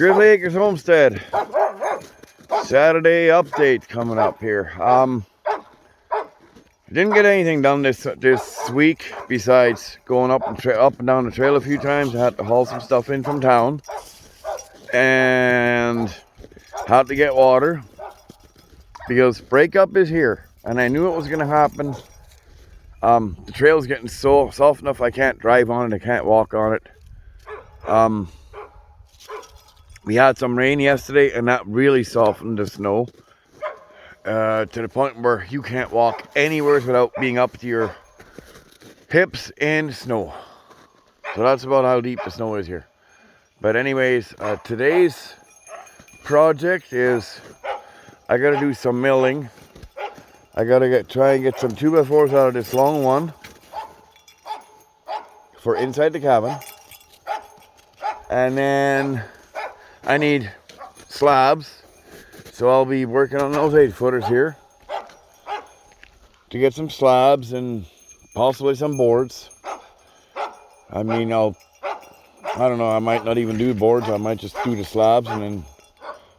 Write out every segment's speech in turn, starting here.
Grizzly Acres Homestead. Saturday update coming up here. Didn't get anything done this week besides going up and down the trail a few times. I had to haul some stuff in from town and had to get water because breakup is here, and I knew it was going to happen. The trail's getting so soft enough I can't drive on it, I can't walk on it. We had some rain yesterday and that really softened the snow to the point where you can't walk anywhere without being up to your hips in snow. So that's about how deep the snow is here. But anyways, today's project is I gotta do some milling. I gotta try and get some 2x4s out of this long one for inside the cabin. And then I need slabs, so I'll be working on those 8-footers here to get some slabs and possibly some boards. I mean, I don't know, I might not even do boards. I might just do the slabs and then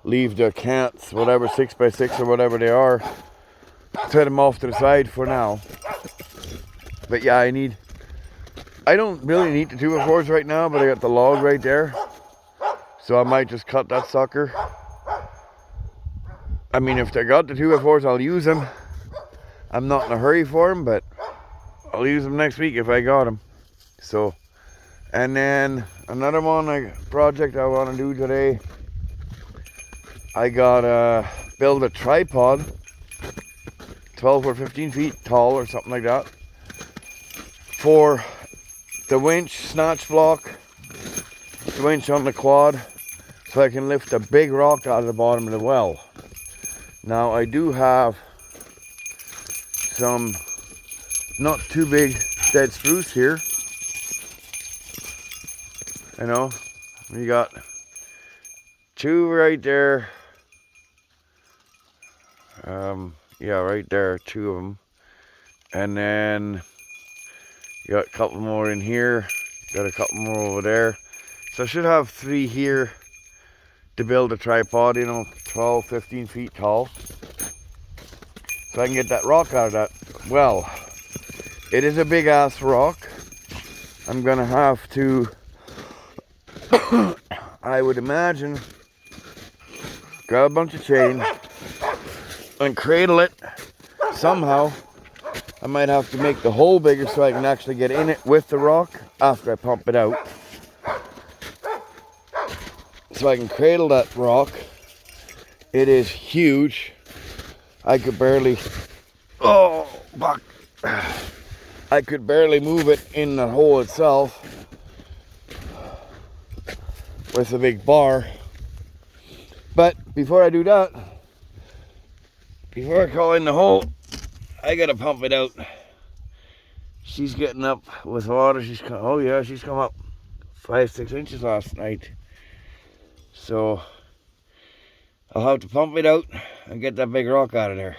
leave the cants, whatever, 6x6 or whatever they are, set them off to the side for now. But yeah, I don't really need the 2x4s right now, but I got the log right there. So I might just cut that sucker. I mean, if I got the 2x4s, I'll use them. I'm not in a hurry for them, but I'll use them next week if I got them. So, and then another project I want to do today. I gotta build a tripod, 12 or 15 feet tall or something like that, for the winch snatch block, the winch on the quad, so I can lift a big rock out of the bottom of the well. Now I do have some not too big dead spruce here. You know, we got 2 right there. Yeah, right there, 2 of them. And then you got a couple more in here. Got a couple more over there. So I should have 3 here to build a tripod, you know, 12, 15 feet tall. So I can get that rock out of that well. It is a big ass rock. I'm gonna have to, I would imagine, grab a bunch of chain and cradle it somehow. I might have to make the hole bigger so I can actually get in it with the rock after I pump it out. So I can cradle that rock. It is huge. I could barely, I could barely move it in the hole itself with a big bar. But before I do that, before I call in the hole, I gotta pump it out. She's getting up with water. She's come up 5-6 inches last night. So I'll have to pump it out and get that big rock out of there.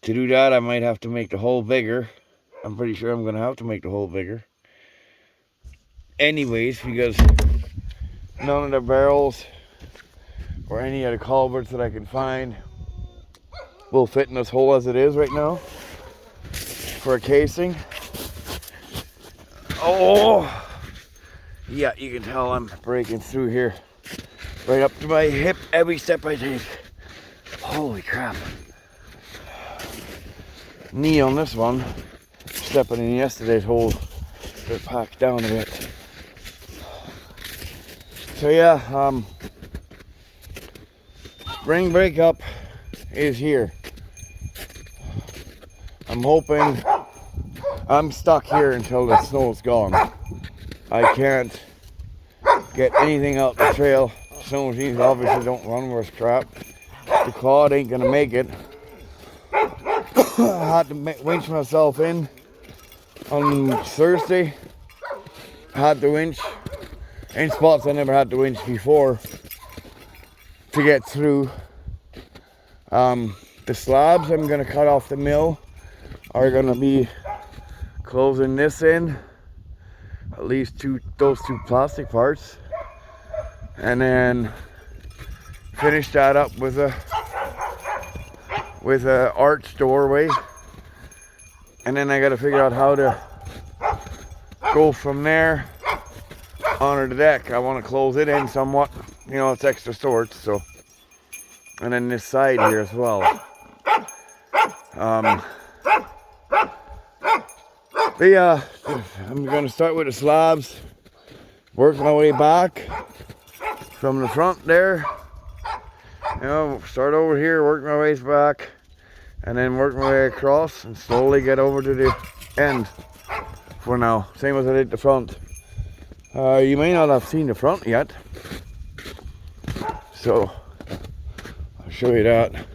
To do that, I might have to make the hole bigger. I'm pretty sure I'm gonna have to make the hole bigger. Anyways, because none of the barrels or any of the culverts that I can find will fit in this hole as it is right now for a casing. Oh, yeah, you can tell I'm breaking through here right up to my hip every step I take. Holy crap. Knee on this one, stepping in yesterday's hole, got packed down a bit. So yeah, spring breakup is here. I'm hoping I'm stuck here until the snow's gone. I can't get anything out the trail. Snow machines obviously don't run worth crap. The quad ain't gonna make it. I had to winch myself in on Thursday. I had to winch in spots I never had to winch before to get through. The slabs I'm gonna cut off the mill are gonna be closing this in, at least those two plastic parts. and then finish that up with a arch doorway, and then I got to figure out how to go from there onto the deck. I want to close it in somewhat, you know, it's extra storage. So, and then this side here as well. But yeah, I'm gonna start with the slabs, work my way back from the front there. You know, start over here, work my way back, and then work my way across and slowly get over to the end for now. Same as I did the front. You may not have seen the front yet, so I'll show you that.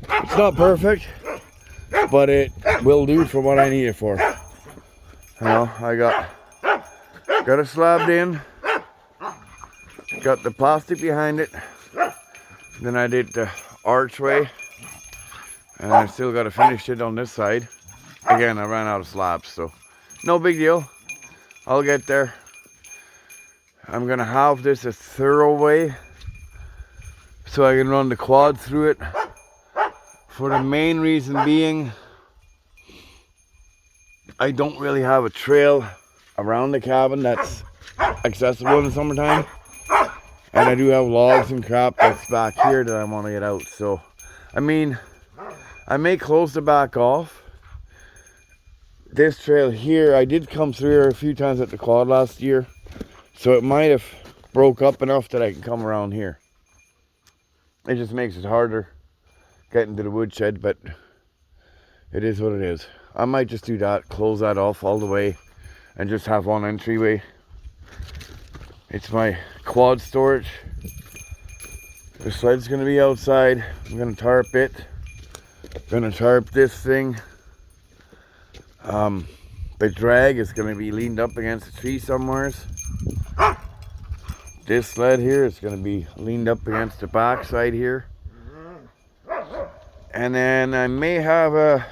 It's not perfect, but it will do for what I need it for. You know, I got it slabbed in, got the plastic behind it, then I did the archway, and I still got to finish it on this side. Again, I ran out of slabs, so no big deal. I'll get there. I'm gonna have this a thorough way so I can run the quad through it, for the main reason being I don't really have a trail around the cabin that's accessible in the summertime, and I do have logs and crap that's back here that I want to get out. So I mean, I may close the back off. This trail here, I did come through here a few times at the quad last year, so it might have broke up enough that I can come around here. It just makes it harder getting to the woodshed, but it is what it is. I might just do that, close that off all the way, and just have one entryway. It's my quad storage. The sled's gonna be outside. I'm gonna tarp it. I'm gonna tarp this thing. The drag is gonna be leaned up against a tree somewheres. This sled here is gonna be leaned up against the back side here. And then I may have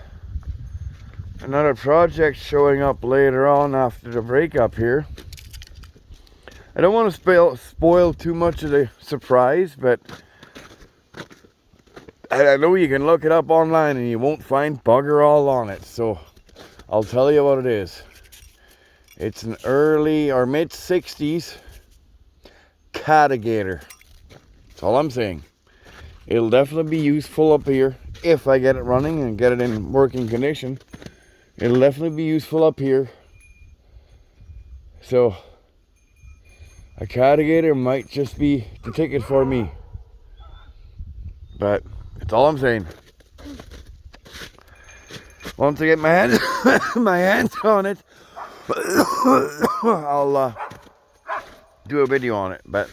another project showing up later on after the breakup here. I don't want to spoil too much of the surprise, but I know you can look it up online and you won't find bugger all on it. So I'll tell you what it is. It's an early or mid 60s Catigator. That's all I'm saying. It'll definitely be useful up here if I get it running and get it in working condition. It'll definitely be useful up here. So a Catigator might just be the ticket for me. But that's all I'm saying. Once I get my hands my hands on it, I'll do a video on it. But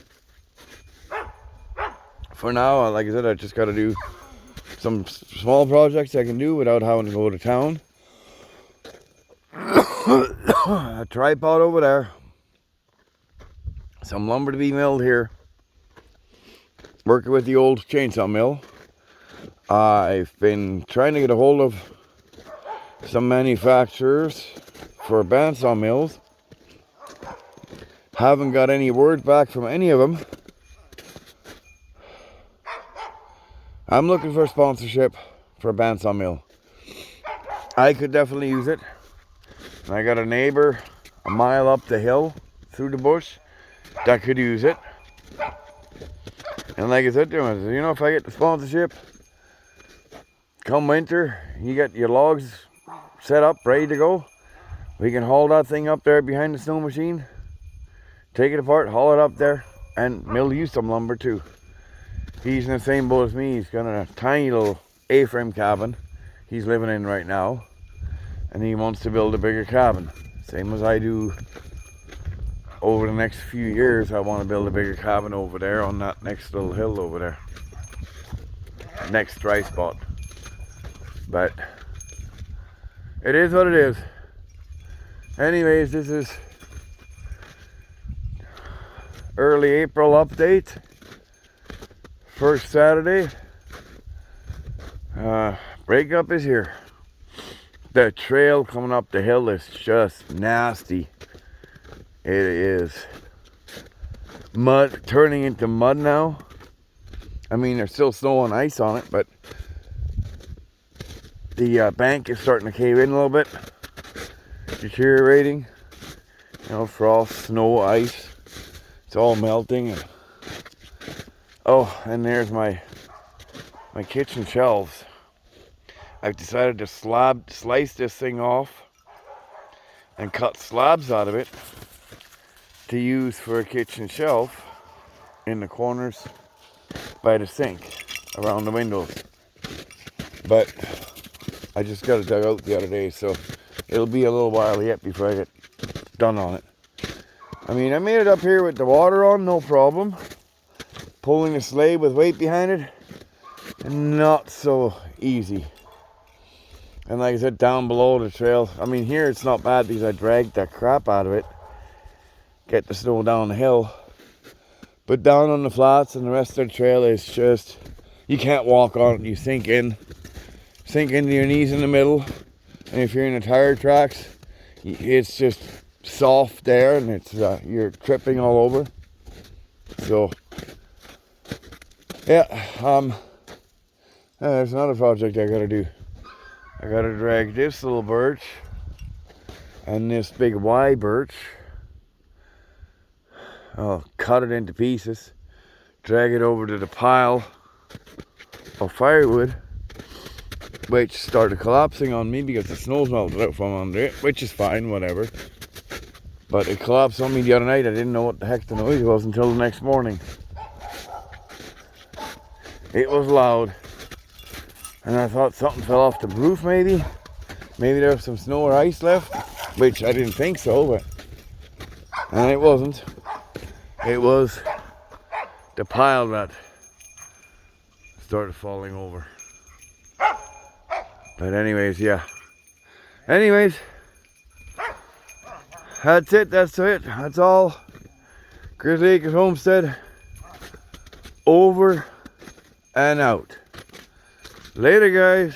for now, like I said, I just got to do some small projects I can do without having to go to town. A tripod over there, some lumber to be milled here, working with the old chainsaw mill. I've been trying to get a hold of some manufacturers for bandsaw mills. Haven't got any word back from any of them. I'm looking for a sponsorship for a bandsaw mill. I could definitely use it. I got a neighbor a mile up the hill through the bush that could use it. And like I said to him, I said, you know, if I get the sponsorship, come winter, you get your logs set up, ready to go. We can haul that thing up there behind the snow machine, take it apart, haul it up there, and mill you some lumber too. He's in the same boat as me. He's got a tiny little A-frame cabin he's living in right now, and he wants to build a bigger cabin, same as I do. Over the next few years, I want to build a bigger cabin over there on that next little hill over there, next dry spot. But it is what it is. Anyways, this is early April update. First Saturday. Breakup is here. The trail coming up the hill is just nasty. It is. mud turning into mud now. I mean, there's still snow and ice on it, but the bank is starting to cave in a little bit, deteriorating. You know, frost, snow, ice, it's all melting. And, oh, and there's my kitchen shelves. I've decided to slice this thing off and cut slabs out of it to use for a kitchen shelf in the corners by the sink around the windows. But I just got it dug out the other day, so it'll be a little while yet before I get done on it. I mean, I made it up here with the water on, no problem. Pulling a sleigh with weight behind it, not so easy. And like I said, down below the trail, I mean, here it's not bad because I dragged that crap out of it, get the snow down the hill. But down on the flats and the rest of the trail is just, you can't walk on it. You sink into your knees in the middle. And if you're in the tire tracks, it's just soft there, and it's you're tripping all over. So yeah, there's another project I gotta do. I gotta drag this little birch and this big Y birch. I'll cut it into pieces, drag it over to the pile of firewood, which started collapsing on me because the snow's melted out from under it, which is fine, whatever. But it collapsed on me the other night. I didn't know what the heck the noise was until the next morning. It was loud. And I thought something fell off the roof maybe. Maybe there was some snow or ice left, which I didn't think so, but... And it wasn't. It was the pile that started falling over. But anyways, yeah. Anyways, that's it. That's all. Grizzly Acres Homestead over and out. Later, guys.